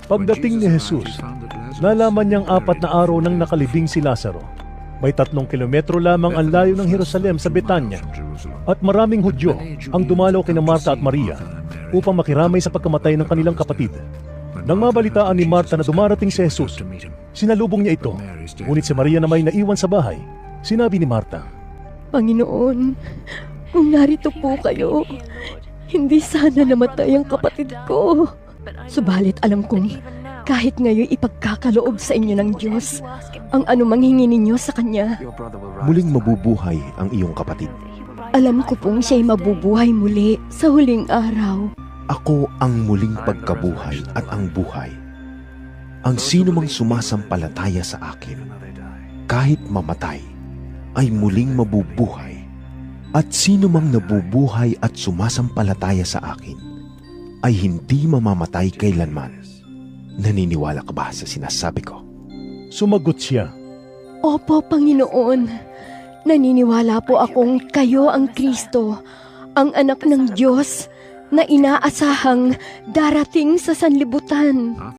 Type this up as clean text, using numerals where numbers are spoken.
Pagdating ni Jesus, nalaman niyang 4 na araw nang nakalibing si Lazaro. May 3 kilometro lamang ang layo ng Jerusalem sa Betanya, at maraming Hudyo ang dumalaw kina Marta at Maria upang makiramay sa pagkamatay ng kanilang kapatid. Nang mabalitaan ni Marta na dumarating si Jesus, sinalubong niya ito. Ngunit si Maria na may naiwan sa bahay, sinabi ni Marta, Panginoon, kung narito po kayo, hindi sana namatay ang kapatid ko. Subalit alam kong kahit ngayon ipagkakaloob sa inyo ng Diyos ang anumang hingi ninyo sa Kanya. Muling mabubuhay ang iyong kapatid. Alam ko pong siya'y mabubuhay muli sa huling araw. Ako ang muling pagkabuhay at ang buhay. Ang sino mang sumasampalataya sa akin, kahit mamatay, ay muling mabubuhay. At sino mang nabubuhay at sumasampalataya sa akin, ay hindi mamamatay kailanman. Naniniwala ka ba sa sinasabi ko? sumagot siya, Opo, Panginoon. Naniniwala po akong kayo ang Kristo, ang anak ng Diyos na inaasahang darating sa sanlibutan.